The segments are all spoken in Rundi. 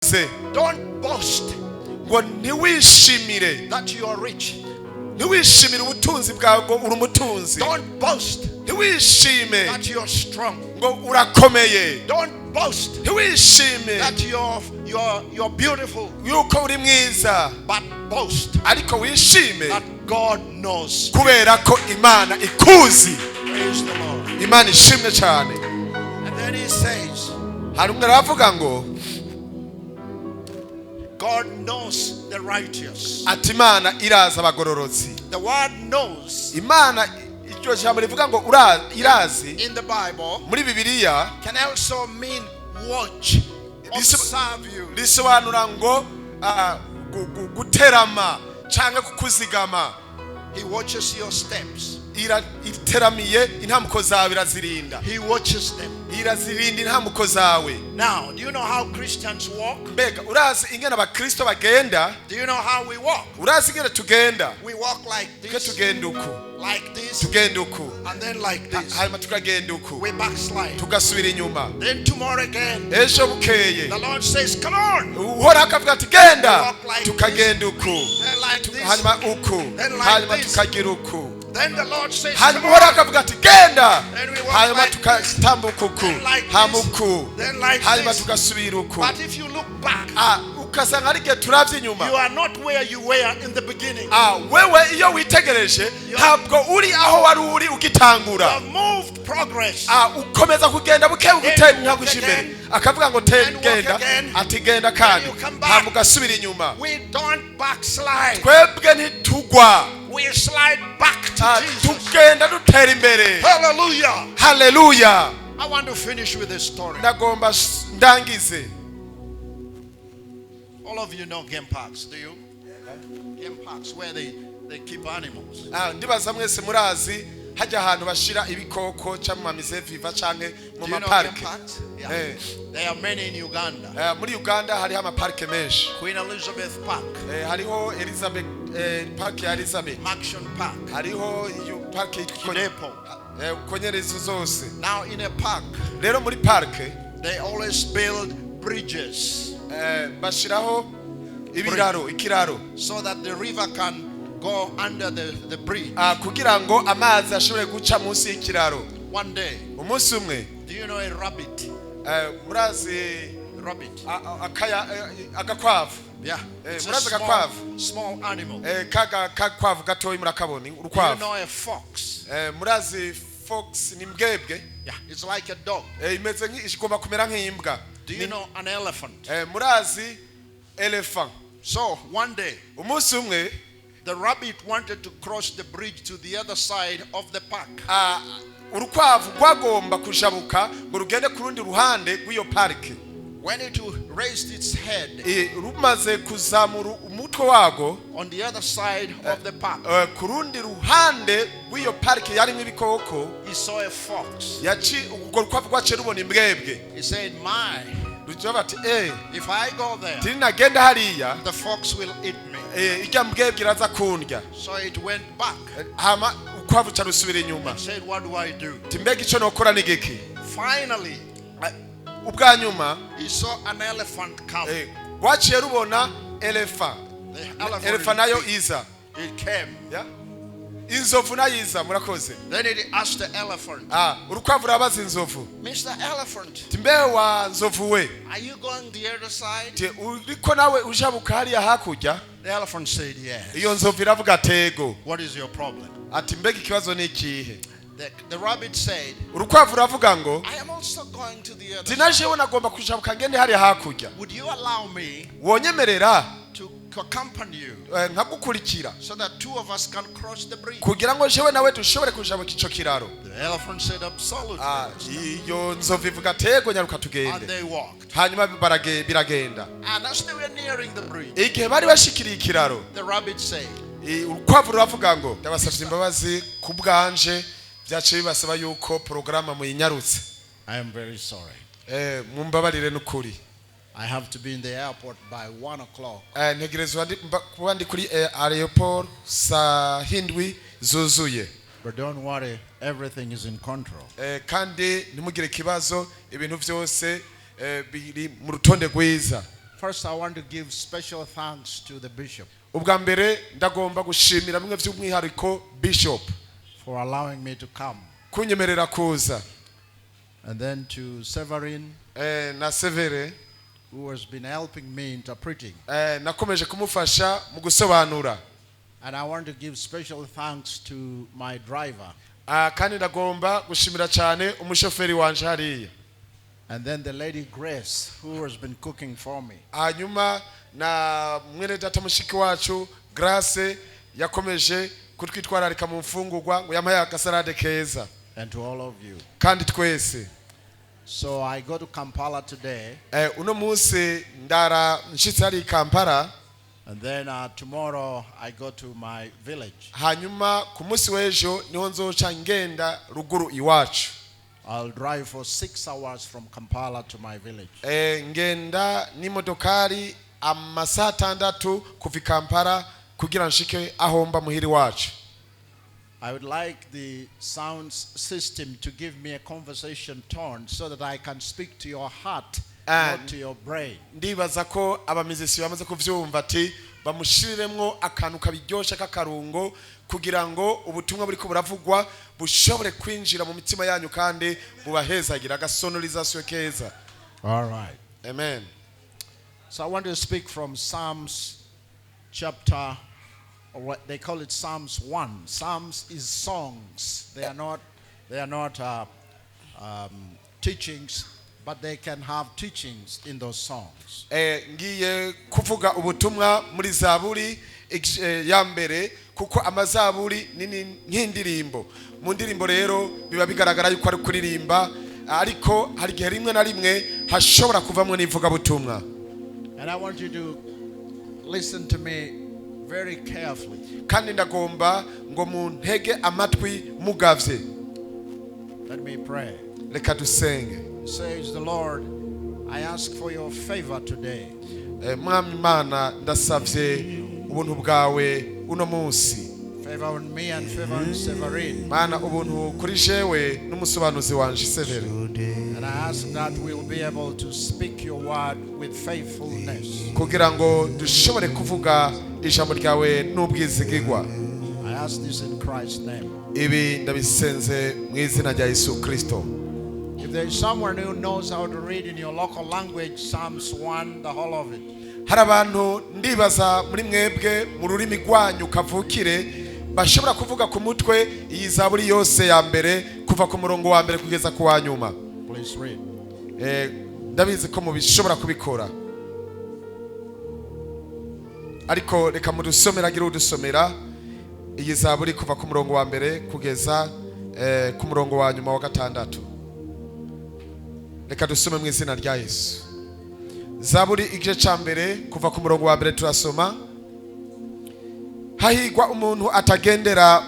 Don't boast ngo ntiwishimire that you are rich. ntiwishimire ubutunzi bwawe ngo uri umutunzi. Don't boast ntiwishime that you are strong. ngo urakomeye. Don't boast ntiwishime that you're beautiful. yuko uri mwiza. But boast ariko wishime that God knows. kubera ko Imana ikuzi. Praise the Lord. Imana ishimwe cyane. And then he says, hari umwe aravuga ngo God knows the righteous. ati Imana iraza abagororotsi. The word knows Imana iryo jambo rivuga ngo irazi in the Bible muri Bibiliya can also mean watch, observe you. risobanura ngo guterama cyangwa kukuzigama. He watches your steps. iteramiye intambuko zawe irazirinda. He watches them. irazirinda intambuko zawe. Now, do you know how Christians walk? Mbega urazi ingene abakristo bagenda? Do you know how we walk? urazi ingene tugenda? We walk like this, tugenda uku, like this, tugenda uku, and then like this. hanyuma tukagenda uku, We backslide. tugasubira inyuma. Then tomorrow again, ejo bukeye the Lord says, come on. uhora akavuga ati genda, Walk like tukagenda uku, Then like this. hanyuma uku, Then like hanyuma this. tukagira uku. Then the Lord says, hanyuma come uhora on. akavuga ati genda, Then we walk hanyuma like tukatambuka uku, Then like this. hamuku, Then like hanyuma this. tugasubira uku. But if you look back, ukasanga ari igihe turavye you inyuma. are not where you were in the beginning. wewe iyo witegereje ntabwo uri aho wari uri You ugitangura. have moved progress. ukomeza kugenda buke ugutera imbere. akavuga ngo genda, ati genda kandi ntabwo ugasubira inyuma. We don't backslide. twebwe ntitugwa, We slide back to Jesus. tugenda dutera imbere. Hallelujah. Hallelujah. I want to finish with this story. ndagomba ndangize. All of you know game parks, do you? Game parks where they keep animals. ndibaza mwese murazi hajya ahantu bashira ibikoko cyangwa mise viva canke mu Do you know mapark. game parks? Yeah. There are many in Uganda. muri Uganda hariho amaparike menshi. Queen Elizabeth Park. hariho Elizabeth park ya Elizabeth. Maction Park. hariho iyo park Kinepo. konyerezo zose. Now in a park, rero muri park they always build bridges bashiraho ibiraro, ikiraro, so that the river can go under the bridge. kugira ngo amazi ashobore guca munsi y'ikiraro. One day, umunsi umwe, do you know a rabbit? murazi Rabbit. agakwavu. Yeah. It's a murazi agakwavu. small animal. kakwavu gatoyi murakaboni, Do you urukwavu. know a fox? murazi fox ni mbwebwe. Yeah, it's like a dog. imeze nk'igomba kumera nk'imbwa. Do you know an elephant? murazi elephant. So one day, umunsi umwe, the rabbit wanted to cross the bridge to the other side of the park. urukwavu rwagomba kujabuka ngo rugende ku rundi ruhande rw'iyo parike. When it raised its head, rumaze kuzamura umutwe wago on the other side of the park, ku rundi ruhande rw'iyo parike yarimo ibikoko, he saw a fox. urwo rukwavu rwaciye rubona imbwebwe. He said, my, rugira bati if I go there, tiri nagenda hariya the fox will eat me. ijya mbwebwe iraza kundya. So it went back. hama ukwavu carusubira inyuma. He said, what do I do? timbega icyo nokora ni giki. Finally, ubwa nyuma he saw an elephant come. rwaciye rubona elephant. The elephant nayo iza. It came. inzovu nayo iza. murakoze. Then it asked the elephant, urukwavu rabaza inzovu, Mr. Elephant, timbe wa nzovu we, are you going the other side? uriko nawe ujabuka hariya hakurya? The elephant said, yes. iyo nzovu iravuga tego. What is your problem? ati mbega ikibazo ni ikihe? The rabbit said, urukwavu ravuga ngo I am also going to the other side. tinajewe nagomba kujabuka ngende hariya hakurya. Would you allow me wonyemerera to accompany you nkagukurikira so that two of us can cross the bridge? kugira ngo jewe nawe dushobore kujabuka ico kiraro? The elephant said, absolutely. iyo nzovu ivuga tego, nyaruka And tugende. they walked. hanyuma biragenda. And as they were nearing the bridge, igihe bari bashikiriye ikiraro, the rabbit said, urukwavu ruravuga ngo ndabasavye imbabazi ku bwanje, byaciye bibasaba yuko porogaramu muyinyarutse. I am very sorry. mumbabarire n'ukuri. I have to be in the airport by 1 o'clock. ntegerezwa kuba ndi kuri airport saa hindwi zuzuye. But don't worry, everything is in control. kandi ntimugire ikibazo, ibintu byose biri mu rutonde rwiza. First, I want to give special thanks to the bishop ubwa mbere ndagomba gushimira bimwe by'umwihariko Bishop for allowing me to come. kunyemerera kuza, And then to Severin, na Severe who has been helping me interpreting. nakomeje kumufasha mu gusobanura. And I want to give special thanks to my driver. Kandi ndagomba gushimira cyane umushoferi wanje hariya. And then the lady Grace, who has been cooking for me. Hanyuma na mwene data mushiki wacu Grace yakomeje kutwitwararika mu mfungurwa ngo yamaye akasarade keza. And to all of you. Kandi twese. So I go to Kampala today. Uno munsi ndara nshitse hari Kampala. And then tomorrow I go to my village. Hanyuma ku munsi w'ejo niho nzoca ngenda ruguru iwacu. I'll drive for 6 hours from Kampala to my village. Ngenda n'imodokari amasaha 6 kuva Kampala kugira nshike ahomba muhiri wacu. I would like the sound system to give me a conversation tone so that I can speak to your heart, not to your brain. Ndibaza ko abamizisi bamaze kuvyumva ati bamushiriremwo akantu kabiryosha k'akarungo kugira ngo ubutumwa buri ko buravugwa bushobore kwinjira mu mitima yanyu kandi bubahezagira agasonorization keza. All right. Amen. So I want to speak from Psalms chapter, or what they call it, Psalms 1. Psalms is songs. They are not teachings, but they can have teachings in those songs. Ngiye kuvuga ubutumwa muri Zaburi ya mbere kuko amazaburi ni nk'indirimbo. Mu ndirimbo rero biba bigaragara yuko ari kuririmba, ariko hari gihe rimwe na rimwe hashobora kuvamwe n'ivuga butumwa. And I want you to listen to me very carefully. Kandi ndagomba ngo muntege amatwi mugavye. Let me pray. Reka dusenge. Says the Lord, I ask for your favor today. Mwami Imana ndasavye ubuntu bwawe uno munsi. Favor on me and favor on Severin. Mana ubuntu kuri jewe n'umusobanuzi wanje Severe. And I ask that we'll be able to speak your word with faithfulness. Kugira ngo dushobore kuvuga ijambo ryawe n'ubwizigirwa. I ask this in Christ's name. Ibi ndabisenze mu izina rya Yesu Kristo. If there is someone who knows how to read in your local language Psalms 1, the whole of it. Hari abantu ndibaza muri mwebwe mu rurimi rwanyu kavukire bashobora kuvuga ku mutwe iyi zaburi yose ya mbere kuva ku murongo wa mbere kugeza ku wa nyuma. Please read. Ndabizi ko mubishobora kubikora. Ariko reka mudusomera gira udusomera iyi zaburi kuva ku murongo wa mbere kugeza ku murongo wa nyuma wa gatandatu. Reka dusome mu izina rya Yesu. Zaburi igice ca mbere kuva ku murongo wa mbere turasoma. Hahigwa umuntu atagendera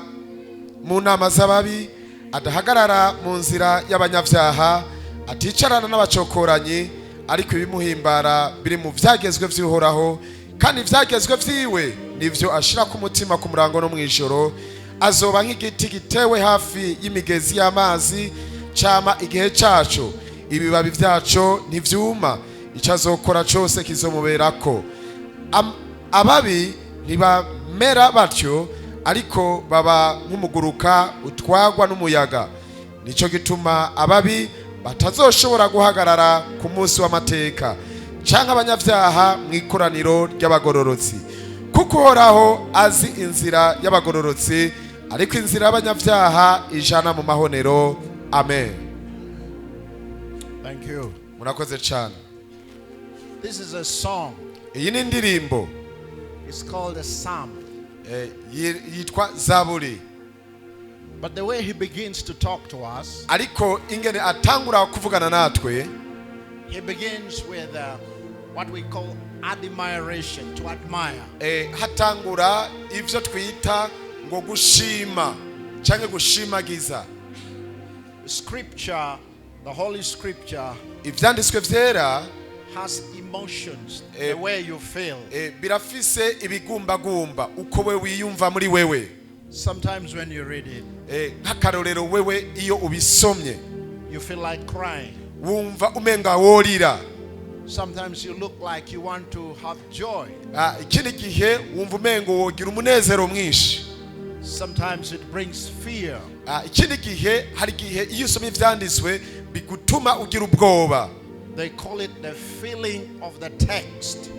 mu nama z'ababi, adahagarara mu nzira y'abanyavyaha, aticarana n'abacokoranyi, ariko ibimuhimbara biri mu vyagezwe vy'Uhoraho, kandi ivyagezwe vyiwe nivyo ashira ku mutima ku murango no mw'ijoro. Azoba nk'igiti gitewe hafi y'imigezi y'amazi, cama igihe caco, ibibabi vyaco ntivyuma, icyo azokora cyose kizomuberako. Ababi ntibamera batyo, ariko baba nk'umuguruka utwagwa n'umuyaga. Nico gituma ababi batazoshobora guhagarara ku munsi w'amateka, canke abanyavyaha mu ikoraniro ry'abagororotsi. Kuko Uhoraho azi inzira y'abagororotsi, ariko inzira y'abanyavyaha ijana mu mahonero. Amen. Thank you. Murakoze cyane. This is a song. Iyi ni indirimbo. It's called a psalm. Yitwa Zaburi. But the way he begins to talk to us, ariko ingene atangura kuvugana natwe, he begins with what we call admiration, to admire. Hatangura ivyo twita ngo gushima canke gushimagiza. Scripture, the Holy Scripture, ivyanditswe vyera has emotions, the way you feel. Birafise ibigumbagumba uko we wiyumva muri wewe. Sometimes when you read it, nk'akarorero wewe iyo ubisomye, you feel like crying. wumva umenga worira. Sometimes you look like you want to have joy. ikindi gihe wumva umengo wogira umunezero mwinshi. Sometimes it brings fear. ikindi gihe hari gihe iyo usomye ivyanditswe bigutuma ugira ubwoba. They call it the feeling of the text.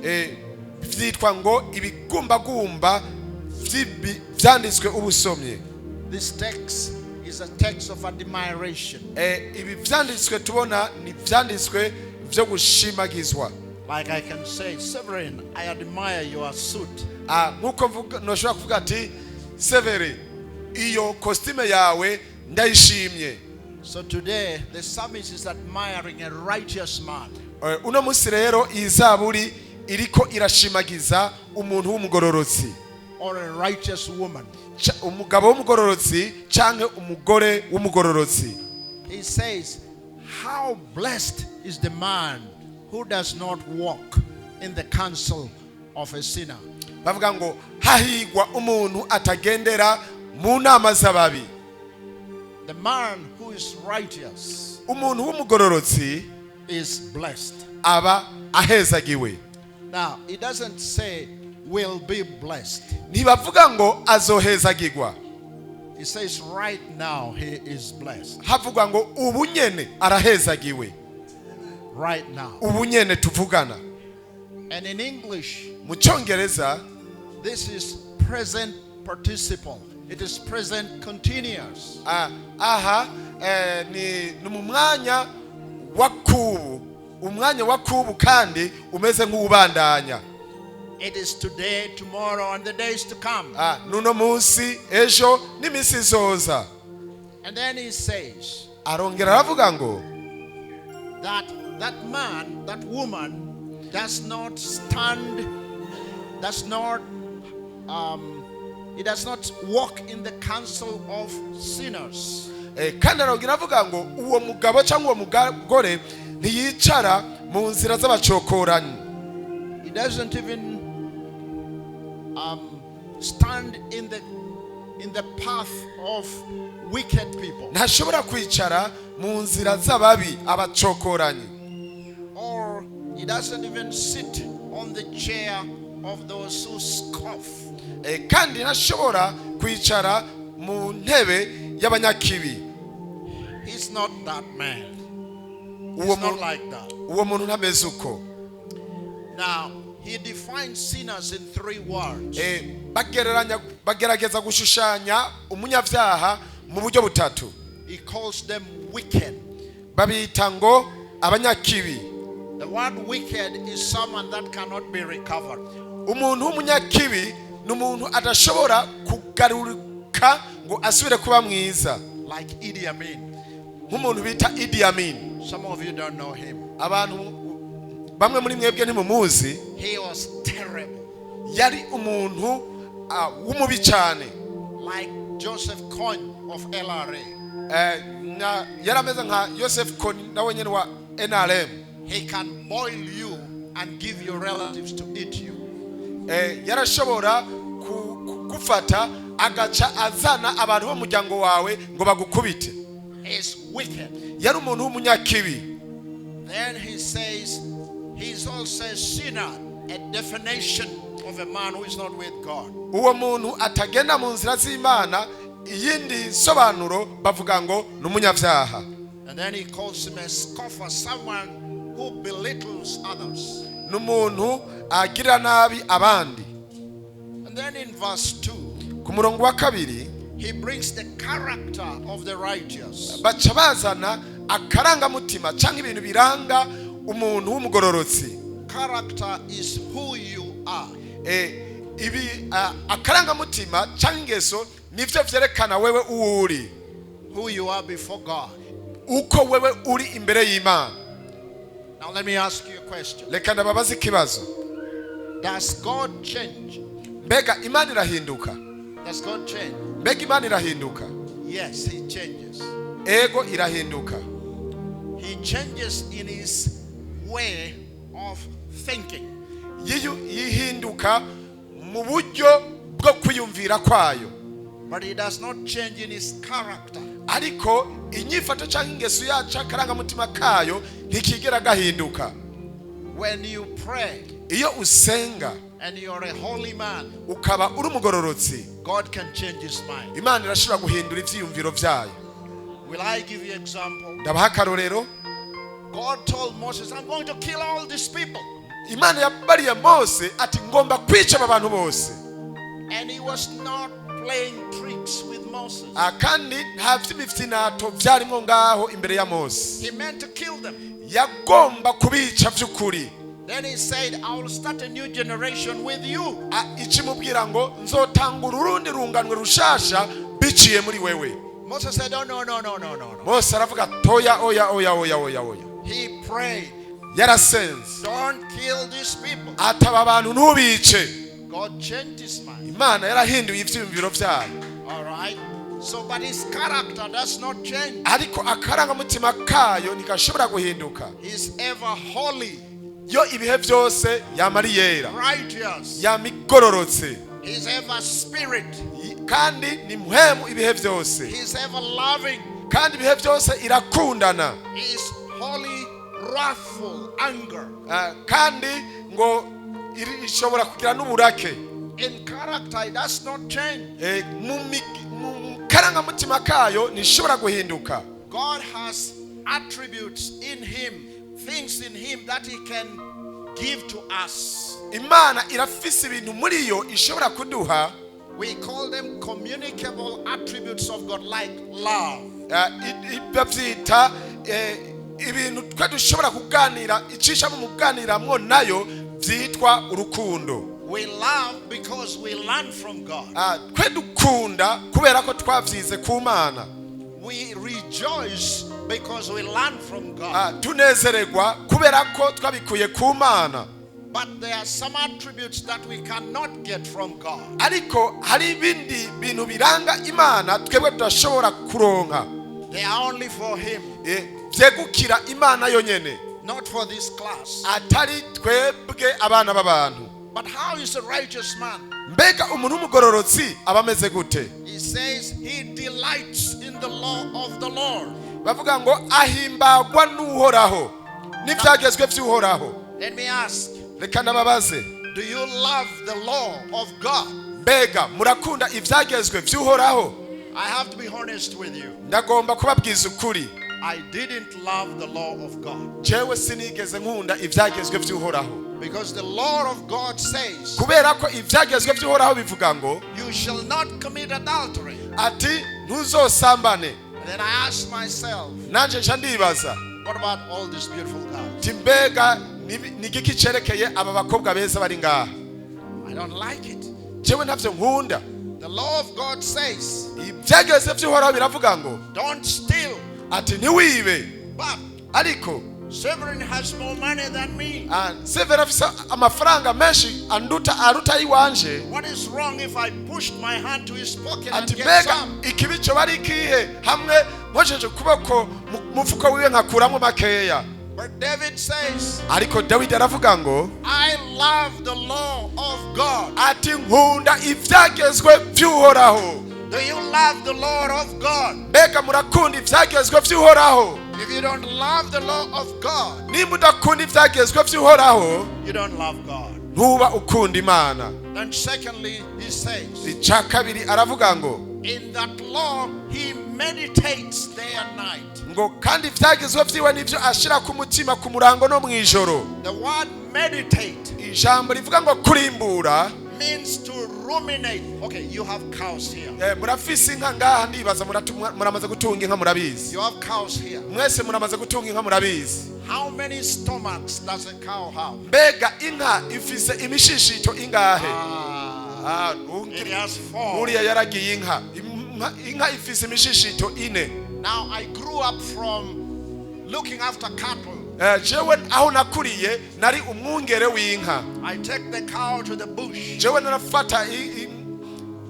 Vyitwa ngo ibigumbagumba vyanditswe ubusomye. This text is a text of admiration. Ibi vyanditswe tubona ni vyanditswe vyo gushimagizwa. Like I can say, Severin, I admire your suit. Nkuko noshobora kuvuga ati Severin, iyo costume yawe ndayishimye. So today the psalmist is admiring a righteous man. Uno musi rero izaburi iriko irashimagiza umuntu w'umugororotsi. Or a righteous woman. Umugabo w'umugororotsi canke umugore w'umugororotsi. He says, how blessed is the man who does not walk in the counsel of a sinner. Bavuga ngo hahigwa umuntu atagendera mu nama z'ababi. The man who is righteous, umuntu w'umugororotsi, is blessed. Aba ahezagiwe. Now, it doesn't say will be blessed. Ntibavuga ngo azohezagirwa. It says right now he is blessed. Havuga ngo ubu nyene arahezagiwe. Right now. Ubu nyene tuvugana. And in English, mu Cyongereza, this is present participle. It is present continuous. Ni mu mwanya wakubu. Umwanya wakubu kandi umeze nk'ubandanya. It is today, tomorrow, and the days to come. Nuno munsi, ejo, n'imisi izoza. And then he says, arongera aravuga ngo that man, that woman does not stand, he does not walk in the counsel of sinners. Kandi arongera aravuga ngo uwo mugabo cyangwa uwo mugore ntiyicara mu nzira z'abacokoranyi. He doesn't even stand in the path of wicked people. Ntashobora kwicara mu nzira z'ababi abacokoranyi. Or he doesn't even sit on the chair of those who scoff. Kandi ntashobora kwicara mu ntebe y'abanyakibi. He's not that man. He's not like that. Uwo muntu ntameze uko. Now, he defines sinners in 3 words. Bagerageza gushushanya umunyavyaha mu buryo butatu. He calls them wicked. Babita ngo abanyakibi. The word wicked is someone that cannot be recovered. Umuntu w'umunyakibi n'umuntu adashobora kugaruka ngo asubire kuba mwiza. Like Idi Amin. Nk'umuntu bita Idi Amin. Some of you don't know him. Abantu bamwe muri mwebwe ntimumuzi. He was terrible. Yari umuntu w'umubi cyane. Like Joseph Kony of LRA. Yarameze nka Joseph Kony nawe nyene wa NRM. He can boil you and give your relatives to eat you. Yarashobora gufata agaca azana abantu bo muryango wawe ngo bagukubite. He is wicked. Yari umuntu w'umunyakibi. Then he says he's also a sinner, a definition of a man who is not with God. Uwo muntu atagenda mu nzira z'Imana, iyindi sobanuro bavuga ngo n'umunyavyaha. And then he calls him a scoffer, someone who belittles others. N'umuntu agira nabi abandi. And then in verse 2, ku murongo wa kabiri, he brings the character of the righteous. Baca bazana akaranga mutima cyangwa ibintu biranga umuntu w'umugororotsi. Character is who you are. Ibi akaranga mutima cyangwa ingeso nivyo vyerekana wewe uri. Who you are before God. Uko wewe uri imbere y'Imana. Now let me ask you a question. Reka ndababaza ikibazo. Does God change? Mbega Imana irahinduka? Does God change? Mbega Imana irahinduka? Yes, he changes. Ego irahinduka. He changes in his way of thinking. Yihinduka mu buryo bwo kwiyumvira kwayo. But he does not change in his character. Ariko inyifato cyangwa ingeso yacu akaranga mutima kayo ntikigera gahinduka. when you pray iyo usenga and you're a holy man, ukaba uri umugororotsi, God can change his mind. Imana irashobora guhindura ivyiyumviro vyayo. Will I give you example? Ndabaha akarorero. God told Moses, I'm going to kill all these people. Imana yabariye Mose ati ngomba kwica abantu bose. And he was not playing tricks with Moses. Kandi nta vy'imifyinato vyarimwo ngaho imbere ya Mose. He meant to kill them. Yagomba kubica vy'ukuri. Then he said, I will start a new generation with you. Ikimubwira ngo nzotangura urundi runganwe rushasha biciye muri wewe. Moses said, oh, no. Mose aravuga oya. He prayed. Yarasenze. Don't kill these people. Ataba abantu ntubice. God changed his mind. Imana yarahinduye ivyiyumviro vyayo. All right. So, but his character does not change. Ariko akarangamutima kayo ntikashobora guhinduka. He's ever holy. Yo ibihe vyose yamari yera. Righteous. Yamigororotse. He's ever spirit. Kandi ni muhemu ibihe vyose. He's ever loving. Kandi ibihe vyose irakundana. He's holy, wrathful, anger. Kandi ngo ishobora kugira n'uburake. In character it does not change. Karangamutima kayo nishobora guhinduka. God has attributes in him, things in him that he can give to us. Imana irafise ibintu muri yo ishobora kuduha. We call them communicable attributes of God, like love. Ibavyita ibintu twa dushobora kuganira icisha mu muganiramwo nayo vyitwa urukundo. We love because we learn from God. Twe dukunda kubera ko twavyize ku Mana. We rejoice because we learn from God. Tunezererwa kubera ko twabikuye ku Mana. But there are some attributes that we cannot get from God. Ariko hari ibindi bintu biranga Imana twebwe tudashobora kuronka. They are only for him. Vyegukira Imana yonyene. Not for this class. Atari twebwe abana b'abantu. But how is a righteous man? Mbega umuntu w'umugororotsi abameze gute? He says he delights in the law of the Lord. Bavuga ngo ahimbagwa n'uhoraho n'ivyagezwe vy'uhoraho. Let me ask, reka nababaze, do you love the law of God? Mbega murakunda ivyagezwe vy'uhoraho? I have to be honest with you. Ndagomba kubabwiza ukuri. I didn't love the law of God. Jewe sinigeze nkunda ivyagezwe vy'uhoraho. Because the law of God says, kubera ko ivyagezwe vy'uhoraho bivuga ngo, you shall not commit adultery. Ati ntuzosambane. And then I ask myself, nanje nca ndibaza, what about all these beautiful girls? Timbega nigiki cerekeye aba bakobwa beza bari ngaha? I don't like it. Jewe ntavyo nkunda. The law of God says, ivyagezwe vy'uhoraho biravuga ngo, don't steal. Ati ntiwibe. But ariko Severin has more money than me. Severin afisa amafaranga menshi aruta iwanje. What is wrong if I pushed my hand to his pocket and Ati get some? ikibico bari kihe hamwe mpojeje kuboko mufuko wiwe nkakuramo makeya. But David says, ariko Dawidi aravuga ngo, I love the law of God. Ati nkunda ivyagezwe vy'uhoraho. Do you love the law of God? Mbega murakunda ivyagezwe vy'uhoraho? If you don't love the law of God, nimba udakunda ivyagezwe vy'uhoraho, you don't love God. ntuba ukunda Imana. Then secondly, he says, icya kabiri aravuga ngo, in that law he meditates day and night. ngo kandi ivyagezwe vyiwe nivyo ashira ku mutima ku murango no mwijoro. The word meditate, ijambo rivuga ngo kurimbura, means to ruminate. Okay, you have cows here. Murafise inka ngaha ndibaza muramaze gutunga inka murabizi. You have cows here. Mwese muramaze gutunga inka murabizi. How many stomachs does a cow have? Mbega inka ifise imishishito ingahe? It has 4. Uriya yaragiye inka. Inka ifise imishishito 4. Now I grew up from looking after cattle. Jewe aho nakuriye nari umwungere w'inka. I take the cow to the bush. Jewe narafata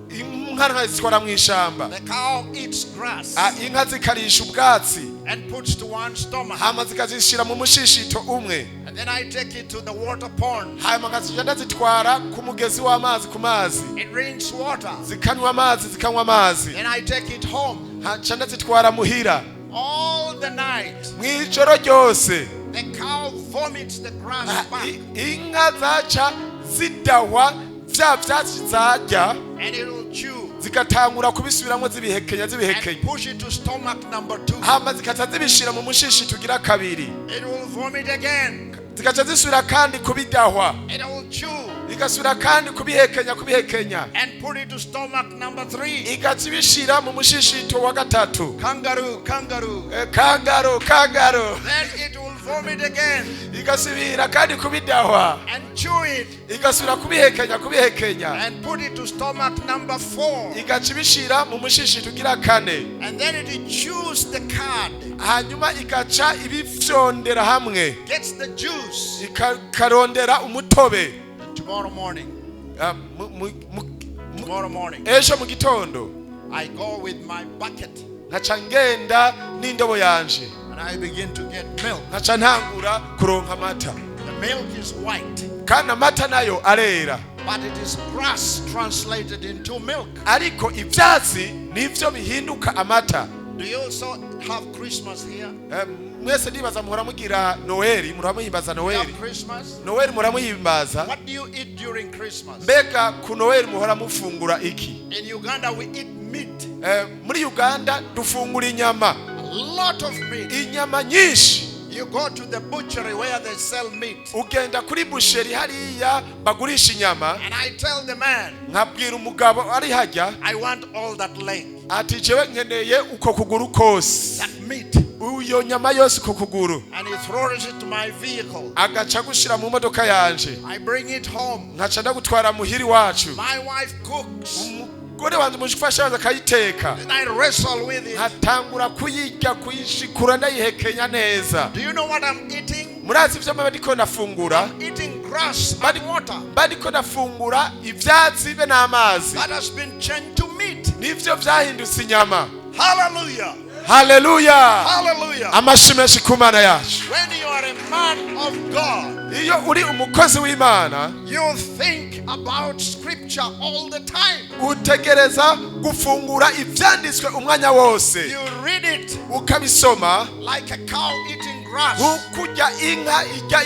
inka nkazitwara mu ishamba. The cow eats grass. Inka zikarisha ubwatsi and puts to one stomach. hama zikazishira mu mushishito umwe. And then I take it to the water pond. Hama nkazigenda zitwara ku mugezi w'amazi ku mazi. It drinks water. Zikanywa amazi. Then I take it home. Hama zitwara muhira. All the night. Mwijoro ryose. the cow vomits the grass back. Inka zaca zidahwa vya vyatsi zarya, And it will chew. Zikatangura kubisubiramwo zibihekenya And push it to stomach number 2. hama zikaca zibishira mu mushishi tugira kabiri. It will vomit again. Zikaca zisubira kandi kubidahwa. It will chew. Igasubira kandi kubihekenya. And put it to stomach number 3. Igaca ibishira mu mushishito wa gatatu. Kangaroo. Kangaroo. Then it will vomit again. Igasubira kandi kubidahwa. And chew it. Igasubira kubihekenya. And put it to stomach number 4. Igaca ibishira mu mushishito ugira kane. And then it chews the cud. Hanyuma igaca ibifyondera hamwe. Gets the juice. Ikarondera umutobe. Tomorrow morning. Tomorrow morning. Ejo mu gitondo. I go with my bucket. Ngaca ngenda n'indobo yanje. And I begin to get milk. Ngaca ntangura kuronka amata. The milk is white. Kandi amata nayo arera. But it is grass translated into milk. Ariko ivyatsi nivyo bihinduka amata. Do you also have Christmas here? Mwese ndibaza muhora mugira Noeli, muhora muhimbaza Noeli. Christmas? Noeli muhora muhimbaza. What do you eat during Christmas? Mbega ku Noeli muhora mufungura iki? In Uganda we eat meat. Muri Uganda dufungura inyama. A lot of meat. Inyama nyinshi. You go to the butchery where they sell meat. Ugenda kuri busheri hariya bagurisha inyama. And I tell the man, nkabwira umugabo ari hajya, I want all that leg. ati jewe nkeneye uko kuguru kose. That meat. Uyo nyama yose uko kuguru. And he throws it to my vehicle. Agaca gushira mu modoka yanje. I bring it home. Nkaca ndagutwara muhiri wacu. My wife cooks. Umugore wanje mujifasha akayiteka. And I wrestle with it. Nkatangura kuyirya kuyishikura ndayihekenya neza. Do you know what I'm eating? Murazi ivyo ndiko ndafungura? I'm eating grass and water. Ndiko ndafungura ivyatsi be n'amazi. That has been changed to meat. Nivyo vyahindutse inyama. Hallelujah. Hallelujah. Hallelujah. Amashimeshi kumana yacu. When you are a man of God, iyo uri umukozi w'Imana, you think about scripture all the time. Utegereza gufungura ivyanditswe umwanya wose. You read it ukabisoma like a cow eating grass. Ukujya inka ijya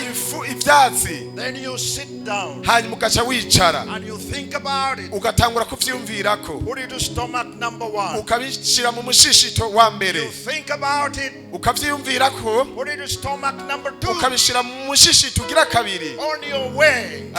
ivyatsi. Then you sit down. Hanyuma ugaca wicara. And you think about it. Ugatangura kuvyumvirako. Put it to stomach number 1. Ukabishira mu mushishito wa mbere. You think about it. Ukavyumvirako. Put it to stomach number 2. Ukabishira mu mushishito ugira kabiri. On your way.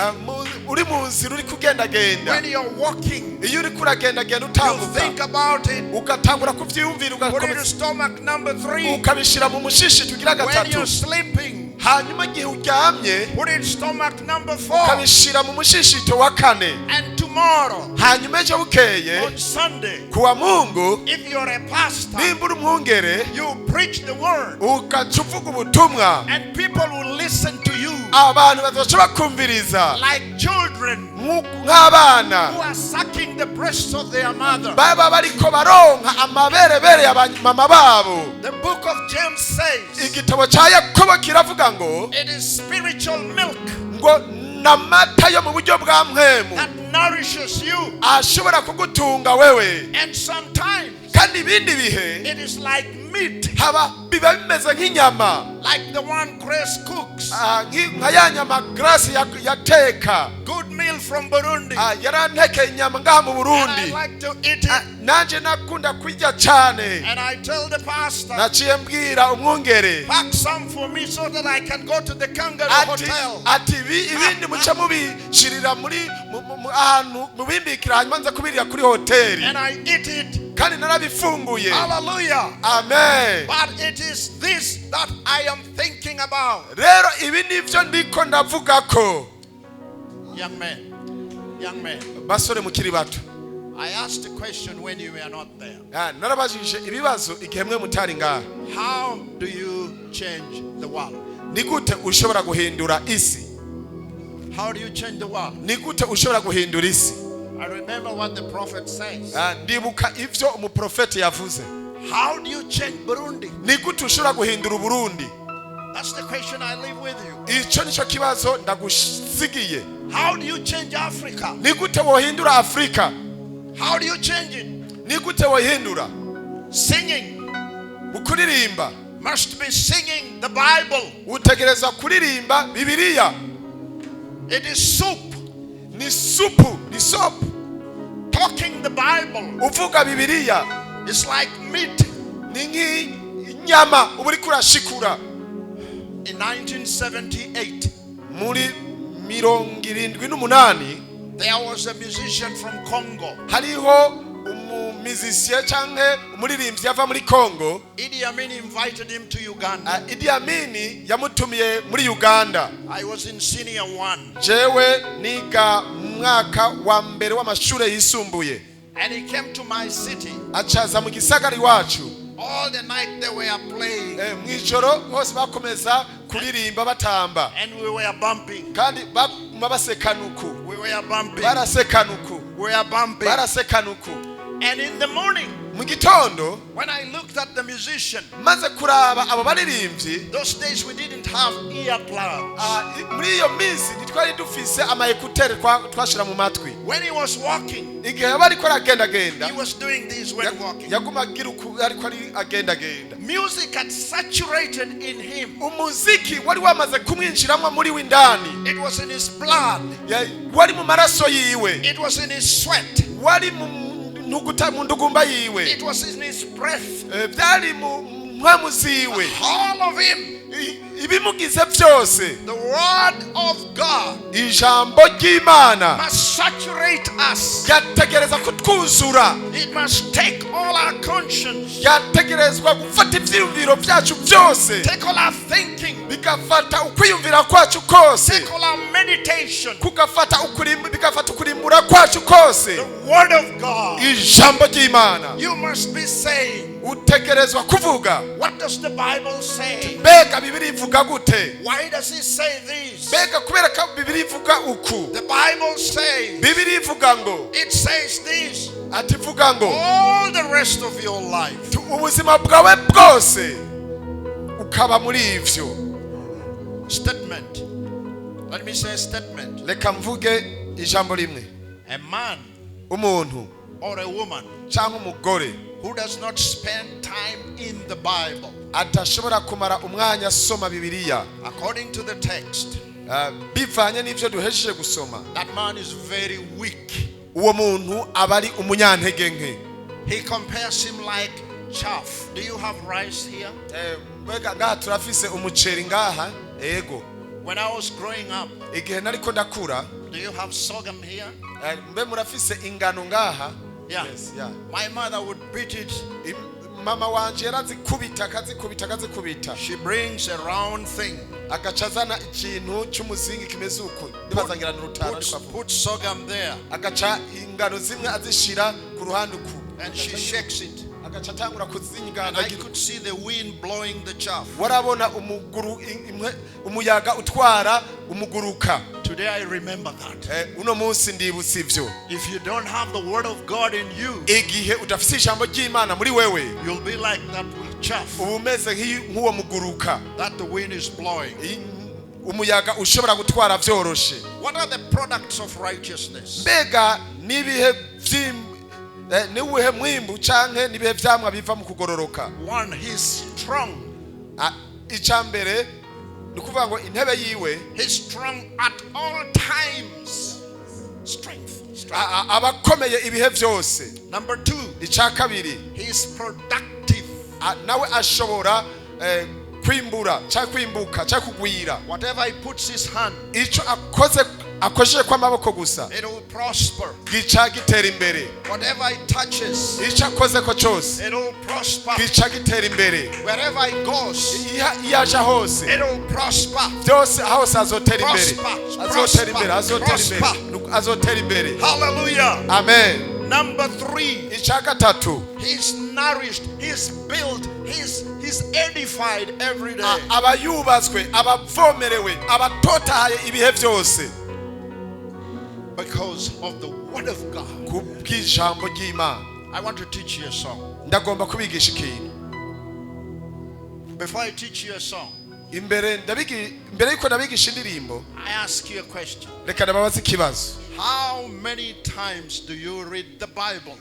Uri mu nzira uri kugendagenda. When you're walking. Iyo uri kuragendagenda You utambuka. think about it. Ugatangura kuvyumvira Put it to stomach number 3. Ukabishira mu mushishito ugira gatatu. When you're sleeping. Hanyuma gihe uryamye. Put it to stomach number 4. Ukabishira mu mushishito wa kane. And tomorrow. Hanyuma ejo bukeye. On Sunday. Kuwa Mungu. If you're a pastor. Nimba uri umwungere. You preach the word. Ugaca uvuga ubutumwa. And people will listen to you. Abantu bazoca bakumviriza. Like children. Nk'abana. Who are sucking the breasts of their mother. Baba bariko baronka amaberebere y'abamama babo. The book of James says. Igitabo ca Yakobo kiravuga ngo. It is spiritual milk. Ngo namata yo mu buryo bwa mpwemu. That nourishes you. Ashobora kugutunga wewe. And sometimes. Kandi ibindi bihe. It is like meat. Haba biba bimeze nk'inyama. Like the one Grace cooks. Nka ya nyama Grace yateka. Good meal from Burundi. Yaranteke inyama ngaha mu Burundi. And I like to eat it. Nanje nakunda kurya cyane. And I tell the pastor. Naciye mbwira umwungere. Pack some for me so that I can go to the Kangaroo Hotel. Ati ibindi muca mubishirira muri ahantu mubimbikira hanyuma nza kubirira kuri hoteli. And I eat it. Kandi narabifunguye. Hallelujah. Amen. But it is this that I am thinking about. Rero ibi nivyo ndiko ndavuga ko. Young man. Basore mukiri bato. I asked a question when you were not there. Narabajije ibibazo igihe mwe mutari ngaha. How do you change the world? Nigute ushobora guhindura isi? How do you change the world? Nigute ushobora guhindura isi? I remember what the prophet says. Ndibuka ivyo umuprofeti yavuze. How do you change Burundi? Nigute ushobora guhindura Burundi? That's the question I leave with you. Ico nico kibazo ndagusigiye. How do you change Africa? Nigute wohindura Afrika? How do you change it? Nigute wohindura? Singing. Ukuririmba. must be singing the Bible. utegerezwa kuririmba Bibiliya. It is soup. Ni supu, ni sopu. Talking the Bible Uvuga Bibiliya is like meat. ni nk'inyama uba uriko urashikura. In 1978, Muri 78 there was a musician from Congo. hariho umumizisiye canke umuririmbyi yava muri Congo. Idi Amin invited him to Uganda. Idi Amin yamutumiye muri Uganda. I was in senior 1. Jewe niga mwaka wa mbere w'amashure yisumbuye. And he came to my city. Acaza mu gisagara iwacu. All the night they were playing. Mwijoro hose bakomeza kuririmba batamba. And we were bumping. Kandi basekanuku. We were bumping. Barasekanuku. We were bumping. Barasekanuku. And in the morning, mu gitondo when I looked at the musician, maze kuraba abo baririmbyi, those days we didn't have earplugs. muri iyo minsi ntitwari dufise ama écouteurs twashira mu matwi. When he was walking, igihe bariko aragendagenda, he was doing this when walking. yaguma agira ariko ari agendagenda. Music had saturated in him. Umuziki wari wamaze kumwinjiramwa muri windani. It was in his blood. Wari mu maraso yiwe. It was in his sweat. Wari mu ndugumba yiwe. It was in his breath. Byari mu mpwamu ziwe. All of him. Ibimugize byose. The word of God Ijambo ry'Imana must saturate us. yategereza kutwuzura. It must take all our conscience. Yategerezwa gufata ivyiyumviro byacu byose. Take all our thinking. Bigafata ukwiyumvira kwacu kose. Take all our meditation. Bigafata ukurimbura kwacu kose. The word of God. Ijambo ry'Imana. You must be saying. Utegerezwa kuvuga. What does the Bible say? Bega Bibiliya ivuga gute? Why does it say this? Bega kubera ko Bibiliya ivuga uku. The Bible says. Bibiliya ivuga ngo. It says this. Ati ivuga ngo. All the rest of your life. Ubuzima bwawe bwose ukaba muri ivyo. Statement. Let me say statement. Reka mvuge ijambo rimwe. A man Umuntu or a woman cyangwa umugore who does not spend time in the Bible, atashobora kumara umwanya asoma Bibiliya, according to the text, bivanye n'ivyo duhejeje gusoma, that man is very weak. uwo muntu aba ari umunyantege nke. He compares him like chaff. Do you have rice here? Mbega ngaha turafise umuceri ngaha. Ego. When I was growing up, igihe nariko ndakura, do you have sorghum here? mbe murafise ingano ngaha? Yeah. Yes, yeah. My mother would beat it. Mama wanje yarazikubita akazikubita. She brings a round thing. Agacazana ikintu cy'umuzingi kimeze uko. Ndibazangira n'urutara ariko put sorghum there. Agaca ingano zimwe azishira ku ruhande uku. And she shakes it. Agaca atangura kuzinga. And I could see the wind blowing the chaff. Warabona umuyaga utwara umuguruka. Today I remember that. Uno munsi ndibutse ivyo. If you don't have the word of God in you, igihe udafise ijambo ry'Imana muri wewe, you'll be like that chaff. Umeze nk'uwo muguruka. That the wind is blowing. Umuyaga ushobora gutwara vyoroshe. What are the products of righteousness? Mbega nibihe niwe mwimbu canke nibihe vyamwa biva mu kugororoka. One, he's strong. Icambere nukuvuga ngo intebe yiwe, he's strong at all times. Strength. Abakomeye ibihe vyose. Number 2, icakabiri, he's productive. Nawe ashobora kwimbura cyangwa kwimbuka cyangwa kugwira. Whatever he puts his hand, ico akojeje kwa maboko gusa, it will prosper. gica gitera imbere. Whatever he touches, ico akoze ko cyose, it will prosper. gica gitera imbere. Wherever he goes, yaja hose, it will prosper. byose hose azotera imbere. Azotera imbere. Hallelujah. Amen. Number 3, icakatatu, he's nourished, he's built, he's edified every day. abayubazwe, abavomerewe, abatotahaye ibihe byose, because of the word of God. kubw'ijambo ry'Imana. I want to teach you a song. Ndagomba kubigisha ikintu. Before I teach you a song, imbere yuko ndabigisha indirimbo, I ask you a question. reka ndababaza ikibazo. How many times do you read the Bible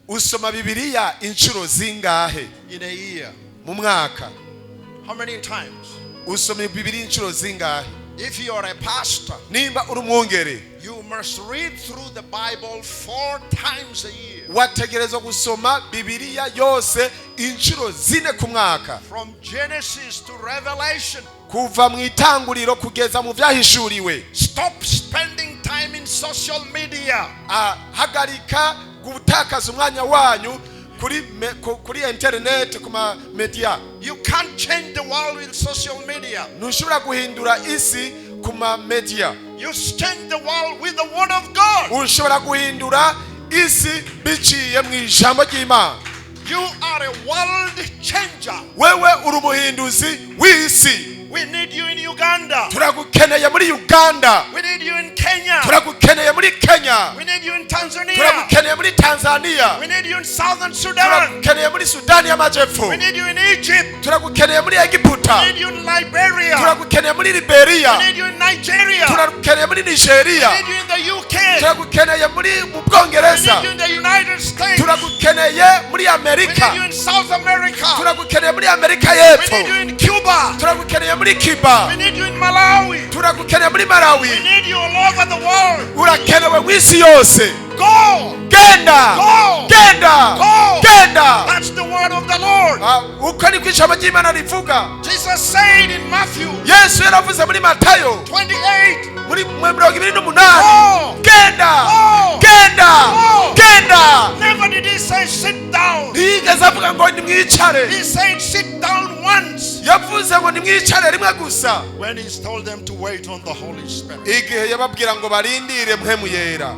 Usoma Bibiliya inshuro zingahe in a year? mu mwaka? How many times? usomye Bibiliya inshuro zingahe? If you are a pastor, nimba uri umwungere you must read through the Bible 4 times a year. wategerezwa gusoma Bibiliya yose inshuro 4 ku mwaka, From Genesis to Revelation. kuva mu itanguriro kugeza mu vyahishuriwe. Stop spending time in social media. Hagarika gutakaza umwanya wanyu kuri internet, kuma media. You can't change the world with social media. Ntushobora guhindura isi kuma media. You change the world with the word of God. Ushobora guhindura isi biciye mu ijambo ry'Imana. You are a world changer. Wewe uri umuhinduzi w'isi. We need you in Uganda. Turagukeneye muri Uganda. We need you in Kenya. Turagukeneye muri Kenya. We need you in Tanzania. Turagukeneye muri Tanzania. We need you in Southern Sudan. Turagukeneye muri Sudani y'Amajepfo. We need you in Egypt. Turagukeneye muri Egiputa. We need you in Liberia. Turagukeneye muri Liberia. We need you in Nigeria. Turagukeneye muri Nigeria. We need you in the UK. Turagukeneye muri We Bwongereza. need you in the United States. Turagukeneye muri We Amerika. need you in South America. Turagukeneye muri Amerika We y'Epfo. need you in Cuba. Turagukeneye muri Cuba. We need you in Malawi. Turagukeneye muri Malawi. We need you all over the world. Urakenewe mw'isi yose. Go. Genda. Go. Genda. Go. Genda. That's the word of the Lord. Uko ni ijambo ry'Imana rivuga. Jesus said in Matthew Yesu yaravuze muri Matayo 28. muri 28. Go. Genda. Go. Genda. Go. Genda. Never did he say sit down. Ntiyigeze avuga ngo nimwicare. He said sit down once. Yavuze ngo nimwicare rimwe gusa. When he told them to wait on the Holy Spirit. Igihe yababwira ngo barindire mpwemu yera.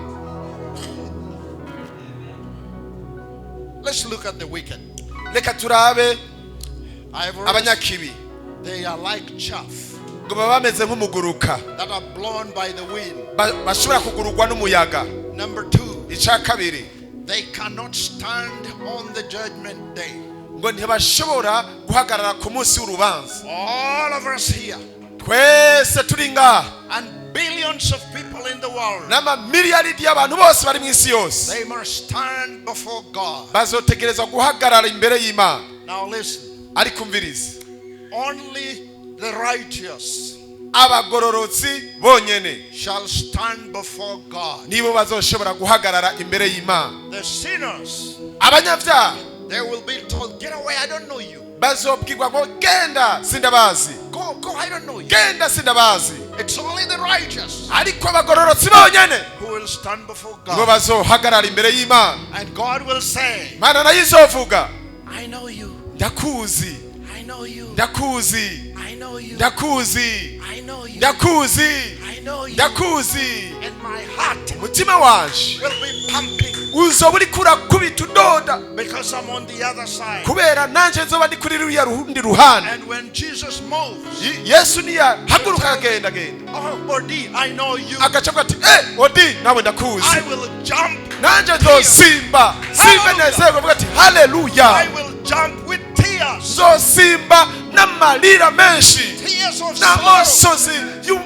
Let's look at the wicked. Reka turabe abanyakibi. They are like chaff ngo baba bameze nk'umuguruka that are blown by the wind. bashobora kugururwa n'umuyaga. Number 2, Icya kabiri, they cannot stand on the judgment day. ngo ntibashobora guhagarara ku munsi w'urubanza. All of us here Twese turi ngaha and billions of people in the world, n'amamiliyaridi y'abantu bose bari mu isi yose they must stand before God. bazotegerezwa guhagarara imbere y'Imana. Now listen, Ariko umvirize, only the righteous abagororotsi bonyene shall stand before God. nibo bazoshobora guhagarara imbere y'Imana. The sinners, Abanyabyaha they will be told, get away, I don't know you. bazobwirwa ngo genda sindabazi, Go, I don't know you. genda sindabazi. It's only the righteous Ariko abagororotsi bonyene who will stand before nibo God. bazohagarara imbere y'Imana. And God will say, Imana nayo izovuga, I know you, ndakuzi, I know you, ndakuzi, I know you, ndakuzi, I know you, ndakuzi, I know you. ndakuzi. And my heart Umutima wanje will be pumping uzoba uriko urakubita udoda, because I'm on the other side. kubera nanje nzoba ndi kuri ruriya rundi ruhande. And when Jesus moves, Yesu niyahaguruka agenda genda, oh, OD, I know you. agaca avuga ati Odi nawe ndakuzi. I will jump. Nanje nzosimba simbe nezerwa, avuga ati haleluya. I will jump with tears. Nzosimba n'amarira menshi Tears of sorrow. n'amosozi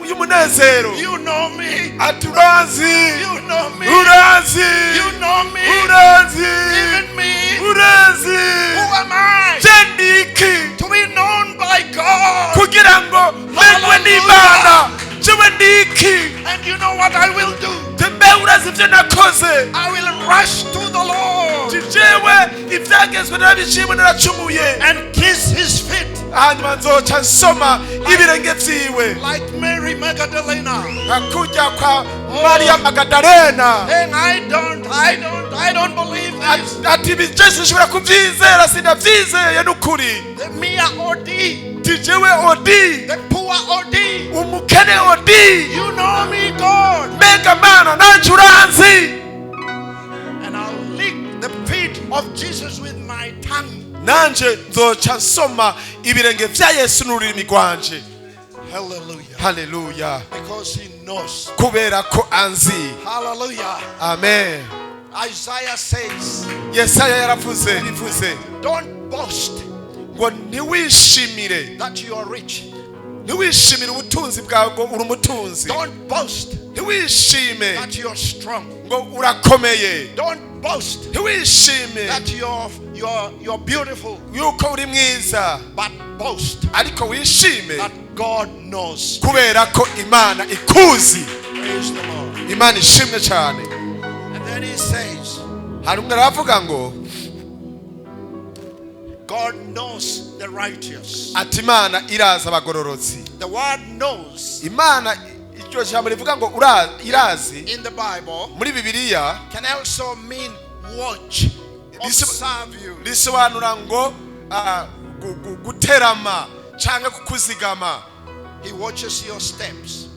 y'umunezero. You know me. Ati urazi, You know me. urazi, You know me. urazi, Even me. urazi. Who am I? Jendiki To be known by God. kugira ngo menywe n'Imana. Jewe ndiki. And you know what I will do? Tembe urazi ivyo nakoze. I will rush to the Lord Jewe ivyagezwe narabiciyemo naracumuye. and kiss his feet Hanyuma nzoca nsoma ibirenge vyiwe. like Mary Magdalena. Hakujya kwa Maria Magdalena. And I don't believe this. Ati bijesi nshobora kuvyizera, sindavyizeye n'ukuri. The mere OD, Jewe Odi, the poor OD. umukene Odi. You know me, God. Mbega Mana nanje uranzi. And I'll lick the feet of Jesus with my tongue. Nanje nzoca nsoma ibirenge vya Yesu n'ururimi rwanje. Hallelujah. Haleluya. Because he knows. Kubera ko anzi. Hallelujah. Amen. Isaiah says, Yesaya yaravuze don't boast ngo ntiwishimire that you are rich. ntiwishimire ubutunzi bwawe ngo uri umutunzi. Don't boast ntiwishime that you're strong. ngo urakomeye. Don't boast ntiwishime that you're beautiful. yuko uri mwiza, But boast ariko wishime that God knows. kubera ko Imana ikuzi. Praise the Lord. Imana ishimwe cyane. And then he says, hari umwe aravuga ngo God knows the righteous. ati Imana irazi abagororotsi. The word knows Imana iryo jambo rivuga ngo irazi in the Bible muri Bibiliya can also mean watch, observe you. risobanura ngo guterama cyangwa kukuzigama. He watches your steps.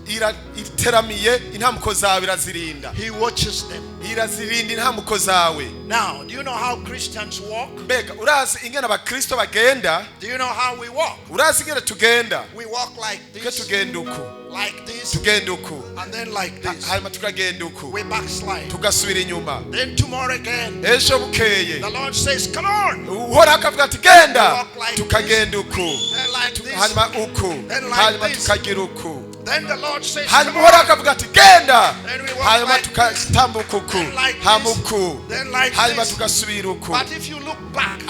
iteramiye intambuko zawe irazirinda. He watches them. irazirinda intambuko zawe. Now, do you know how Christians walk? Mbega urazi ingene abakristo bagenda? Do you know how we walk? Urazi ingene tugenda? We walk like this, tugenda uku, like this, tugenda uku, and then like this. hanyuma tukagenda uku, We backslide. tugasubira inyuma. Then tomorrow again, ejo bukeye the Lord says, come on. uhora akavuga ati genda, Walk like tukagenda uku, Then like this. hanyuma uku, Then like hanyuma this. tukagira uku. Then the Lord says, hanyuma come uhora on. akavuga ati genda, Then we walk hanyuma like tukatambuka uku, Then like hanyuma this. uku, Then like hanyuma this. tugasubira uku. But if you look back,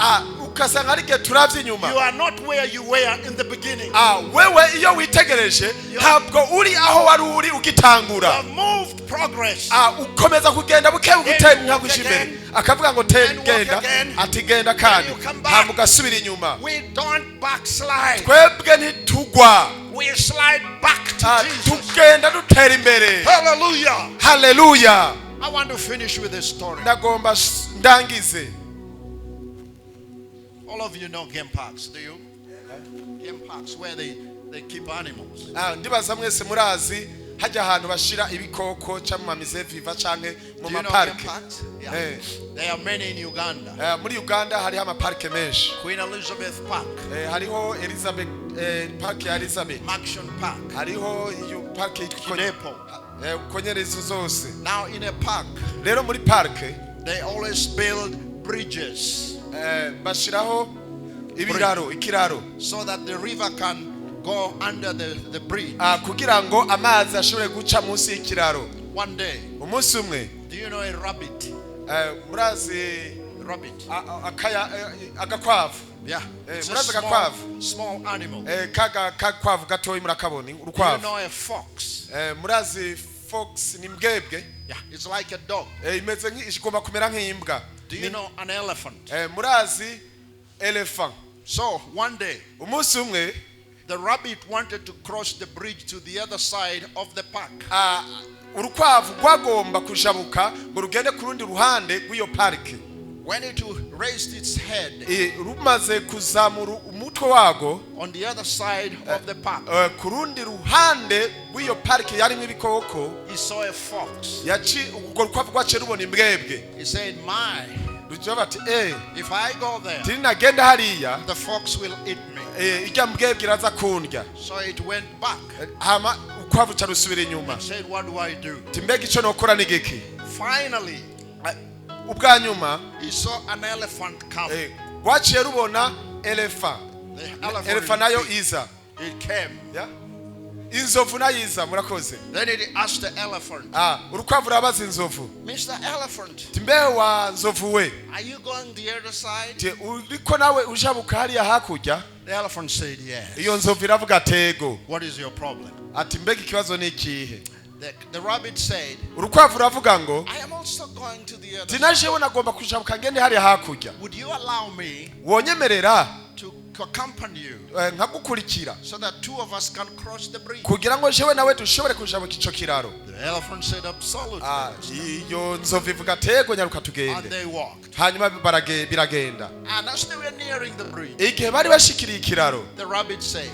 ukasanga ari igihe turavye inyuma. you are not where you were in the beginning. wewe iyo witegereje ntabwo uri aho wari uri You ugitangura. have moved progress. ukomeza kugenda buke ugutera ntabwo imbere. akavuga ngo genda, ati genda kandi ntabwo ugasubira inyuma. We don't backslide. twebwe ntitugwa, We slide back to Jesus. tugenda dutera imbere. Hallelujah. Hallelujah. I want to finish with this story. ndagomba ndangize. All of you know game parks, do you? Game parks where they keep animals. ndibaza mwese murazi hajya ahantu bashira ibikoko cyangwa mamize viva canke mu Do you know maparke. game parks? Yeah. There are many in Uganda. muri Uganda hariho amaparke menshi. Queen Elizabeth Park. hariho Elizabeth park ya Elizabeth. Maction Park. hariho iyo park yitwa Kidepo. konyerezo zose. Now in a park, rero muri parke they always build bridges bashiraho ikiraro so that the river can go under the bridge. kugira ngo amazi ashobore guca munsi y'ikiraro. One day, umunsi umwe, do you know a rabbit? murazi Rabbit. agakwavu. Yeah. It's a murazi agakwavu. small animal. kakwavu gatoyi murakabona Do you urukwavu. know a fox? murazi fox ni mbwebwe. Yeah, it's like a dog. imeze igomba kumera nk'imbwa. Do you know an elephant? murazi elephant. So one day, umunsi umwe, the rabbit wanted to cross the bridge to the other side of the park. urukwavu rwagomba kujabuka ngo rugende ku rundi ruhande rw'iyo parike. When it raised its head rumaze kuzamura umutwe wago on the other side of the park, ku rundi ruhande rw'iyo parike yarimo ibikoko, he saw a fox. urwo rukwavu rwaciye rubona imbwebwe. He said, my, rugira bati if I go there, tiri nagenda hariya the fox will eat me. ijya mbwebwe iraza kundya. So it went back. hama ukwavu carusubira inyuma. He said, what do I do? timbega icyo nokora ni giki. Finally, ubwa nyuma he saw an elephant come. rwaciye rubona elephant. The elephant nayo iza. It came. inzovu nayo iza. murakoze. Then it asked the elephant, urukwavu rabaza inzovu, Mr. Elephant, timbewe wa nzovu we, are you going the other side? uriko nawe ujabuka hariya hakurya. The elephant said, yes. iyo nzovu iravuga tego. What is your problem? ati mbega ikibazo ni ikihe. The rabbit said, urukwavu ravuga ngo I am also going to the other side. tinajewe nagomba kujabuka ngende hariya hakurya. Would you allow me wonyemerera to accompany you nkagukurikira so that two of us can cross the bridge? kugira ngo jewe nawe dushobore kujabuka ico kiraro. The elephant said, absolutely. iyo nzovu ivuga tego nyaruka And tugende. they walked. hanyuma biragenda. And as they were nearing the bridge, igihe bari bashikiriye ikiraro, the rabbit said,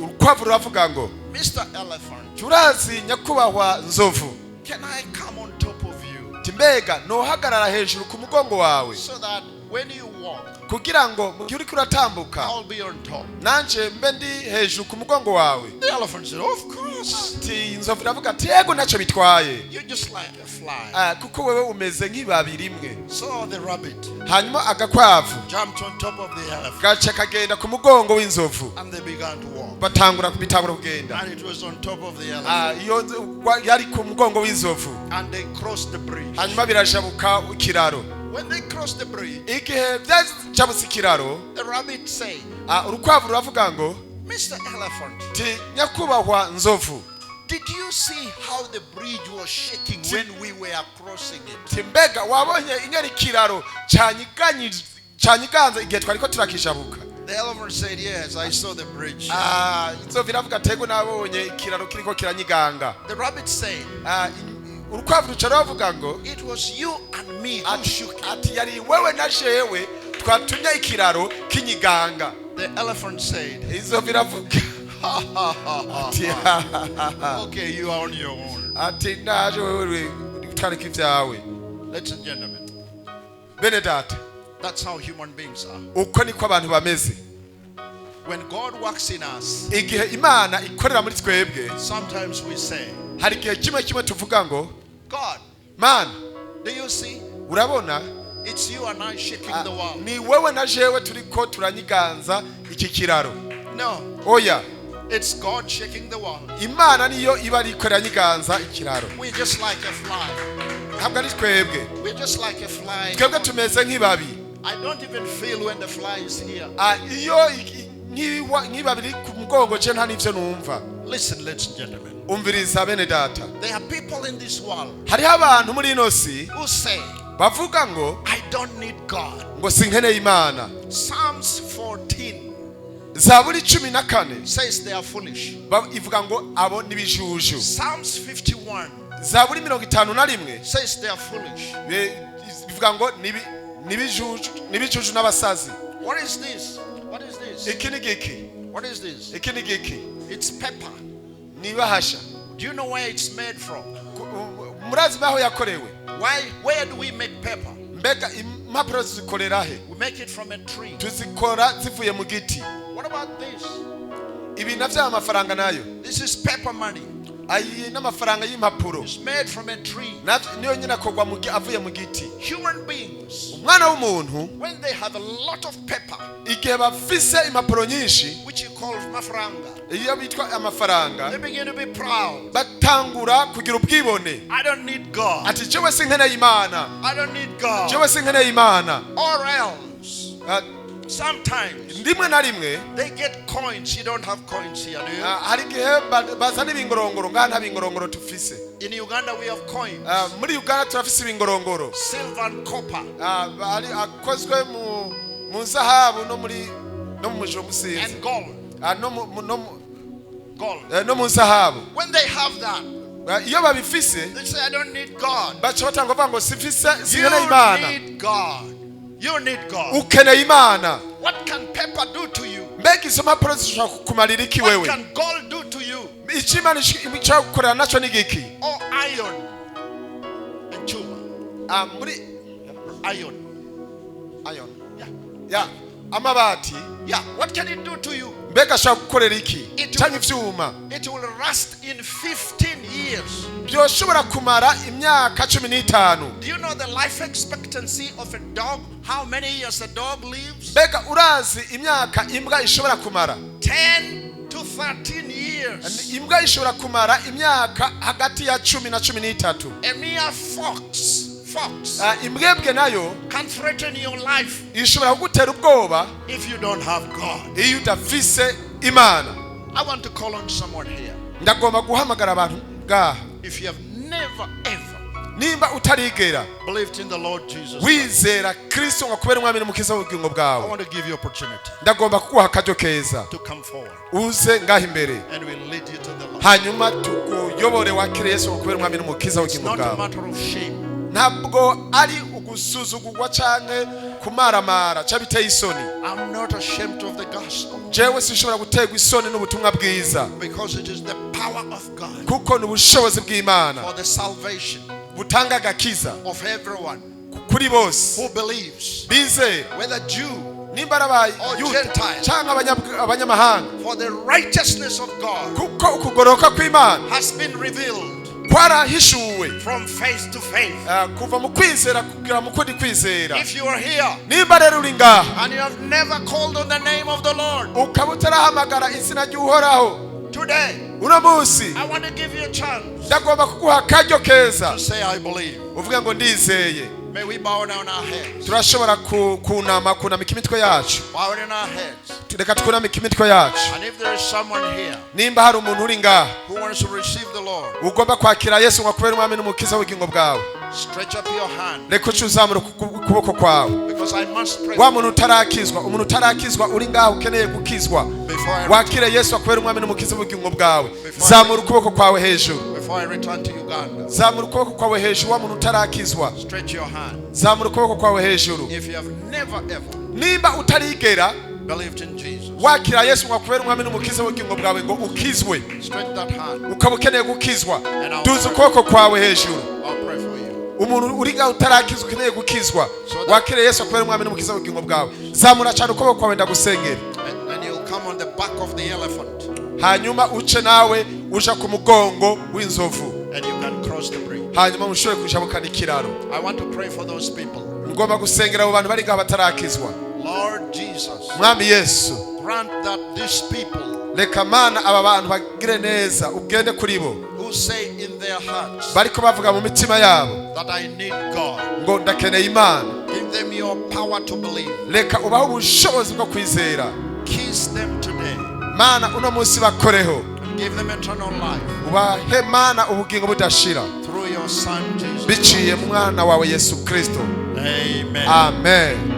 urukwavu ruravuga ngo Mr. Elephant, turazi nyakubahwa nzovu, can I come on top of you timbega nohagarara hejuru ku mugongo wawe so that when you walk, kugira ngo mu gihe uriko uratambuka I'll be on top? nanje mbe ndi hejuru ku mugongo wawe. The elephant said, of course. inzovu iravuga ati yego ntacyo bitwaye, You're just like a fly. kuko wewe umeze nk'ibabi rimwe. So the rabbit hanyuma agakwavu jumped on top of the elephant gaca kagenda ku mugongo w'inzovu, and they began to walk. batangura kugenda. And it was on top of the elephant. Iyo yari ku mugongo w'inzovu. And they crossed the bridge. Hanyuma birashabuka ikiraro. When they crossed the bridge, igihe byajabutse ikiraro, the rabbit said, urukwavu ruravuga ngo, Mr. Elephant, nyakubahwa nzovu, did you see how the bridge was shaking when we were crossing it? Mbega wabonye ingeri kiraro cyanyiganza igihe twariko turakishabuka? The elephant said, yes, I saw the bridge. Inzovu iravuga tego nabonye ikiraro kiriko kiranyiganga. The rabbit said, urukwavu ruca ruravuga ngo, it was you and me who shook it. Ati yari wewe na jewe twatumye ikiraro kinyiganga. The elephant said, inzovu iravuga, okay, you are on your own. Ati naje wewe utwarika ivyawe. Ladies and gentlemen, bene data, that's how human beings are. Uko niko abantu bameze. When God works in us, igihe Imana ikorera muri twebwe, sometimes we say, hari igihe kimwe tuvuga ngo, God, man, do you see? Urabona? It's you and I shaking the world. Ni wewe na jewe turiko turanyiganza iki kiraro. No. Oya. It's God shaking the world. Imana niyo iba ariko iranyiganza ikiraro. We're just like a fly. Ntabwo ari twebwe. We're just like a fly. Twebwe tumeze nk'ibabi. I don't even feel when the fly is here. Iyo nk'ibabi ku mugongo je nta nivyo numva. Listen, ladies and gentlemen. Umviriza bene data. There are people in this world. Hariho abantu muri ino si who say, bavuga ngo, I don't need God. Ngo sinkeneye Imana. Psalms 14 Zaburi 14 says they are foolish. Ivuga ngo abo nibijuju. Psalms 51 Zaburi 51 says they are foolish. Ivuga ngo nibijuju n'abasazi. What is this? What is this? Iki ni giki? What is this? Iki ni giki? It's pepper. Ni bahasha. Do you know where it's made from? Murazi baho yakorewe. Where do we make pepper? Mbega impapuro zikorera he? We make it from a tree. Tuzikora zivuye mu giti. What about this? Ibi navyo amafaranga nayo. This is paper money. Ayi n'amafaranga y'impapuro. It's made from a tree. Niyo nyine akogwa avuye mu giti. Human beings, umwana w'umuntu, when they have a lot of paper, igihe bafise impapuro nyinshi, which you call mafaranga, iyo bitwa amafaranga, they begin to be proud. Batangura kugira ubwibone. I don't need God. Ati jewe sinkeneye Imana. I don't need God. Jewe sinkeneye Imana. Or else, sometimes ndimwe na rimwe they get coins. You don't have coins here, do you? hari igihe bazana ibingorongoro, ngana nta bingorongoro tufise. In Uganda we have coins. Muri Uganda turafise ibingorongoro. Silver and copper. Ari akozwe mu zahabu no mu mujuru musizi. And gold. Gold. No mu zahabu. When they have that, iyo babifise, they say I don't need God. Bacha batanga bavuga ngo sifise sinkeneye Imana. You need God. You need God. Ukeneye Imana. What can pepper do to you? Mbega izo mpapuro zishobora kukumarira iki wewe? What can gold do to you? Imana ishobora gukorera naco ni giki? Or iron and chuma. Muri iron. Yeah. Amabati. Yeah. What can it do to you? Mbega ashobora gukorera iki? Cyangwa ivyuma. It will rust in 15 years. Byoshobora kumara imyaka 15. Do you know the life expectancy of a dog? How many years a dog lives? Mbega urazi imyaka imbwa ishobora kumara? 10 to 13 years. Imbwa ishobora kumara imyaka hagati ya 10 na 13. A mere fox imbwebwe nayo can threaten your life ishobora kugutera ubwoba if you don't have God. iyo udafise Imana. I want to call on someone here. Ndagomba guhamagara abantu ngaha. If you have never ever nimba utarigera believed in the Lord Jesus, wizera Kristo ngakubera umwami n'umukiza w'ubugingo I bwawe, want to give you opportunity ndagomba kuguha akaryo keza to come forward uze ngaha imbere, and we'll lead you to the Lord. hanyuma tukuyobore wakire Yesu ngakubera umwami n'umukiza It's w'ubugingo not a bwawe. matter of shame. Ntabwo ari ugusuzugurwa canke kumaramara cyabiteye isoni. I'm not ashamed of the gospel, jewe sinshobora guterwa isoni n'ubutumwa bwiza, because it is the power of God kuko n'ubushobozi bw'Imana for the salvation butanga agakiza of everyone kuri bose who believes, bizera, whether Jew nimba arabaye or Yuda Gentile, canke abanyamahanga, for the righteousness of God kuko ukugoroka kw'Imana has been revealed kwarahishuwe from faith to faith. kuva mu kwizera kugira mu kundi kwizera. If you are here nimba rero uri ngaha and you have never called on the name of the Lord, ukaba utarahamagara izina ry'uhoraho, today uno munsi I want to give you a chance ndagomba kuguha akaryo keza to say I believe. uvuga ngo ndizeye. May we bow down our heads. turashobora kunamika imitwe yacu. Bow down our heads. reka twunamike imitwe yacu. And if there is someone here nimba hari umuntu uri ngaha who wants to receive the Lord, ugomba kwakira Yesu ngo akubere umwami n'umukiza w'ubugingo bwawe, stretch up your hand, reka uce uzamura ukuboko kwawe. because I must pray wa muntu utarakizwa, umuntu utarakizwa uri ngaha ukeneye gukizwa, wakire Yesu akubere umwami n'umukiza w'ubugingo bwawe, zamura ukuboko kwawe hejuru. before I return to Uganda. Zamura ukuboko kwawe hejuru. wa muntu utarakizwa, Stretch your hand. zamura ukuboko kwawe hejuru. If you have never ever nimba utarigera believed in Jesus, wakira Yesu ngo akubere umwami n'umukiza w'ubugingo bwawe ngo ukizwe, stretch that hand. ukaba ukeneye gukizwa, duza ukuboko kwawe hejuru. I'll pray for you. umuntu uri ngaho utarakizwa ukeneye gukizwa, wakire Yesu akubere umwami n'umukiza w'ubugingo bwawe, zamura cyane ukuboko kwawe ndagusengera. And you'll come on the back of the elephant, hanyuma uce nawe uja ku mugongo w'inzovu, and you can cross the bridge. hanyuma mushobore kujabukana ikiraro. I want to pray for those people. ngomba gusengera abo bantu bari ngaho batarakizwa. Lord Jesus, mwami Yesu, grant that these people reka Mana aba bantu bagire neza, ugende kuri bo, who say in their hearts bariko bavuga mu mitima yabo that I need God, ngo ndakeneye Imana, give them your power to believe. reka ubahe ubushobozi bwo kwizera. Kiss them today. Mana uno munsi bakoreho, Give them eternal life ubahe Mana ubugingo budashira through your Son Jesus. biciye mu mwana wawe Yesu Kristo. Amen. Amen.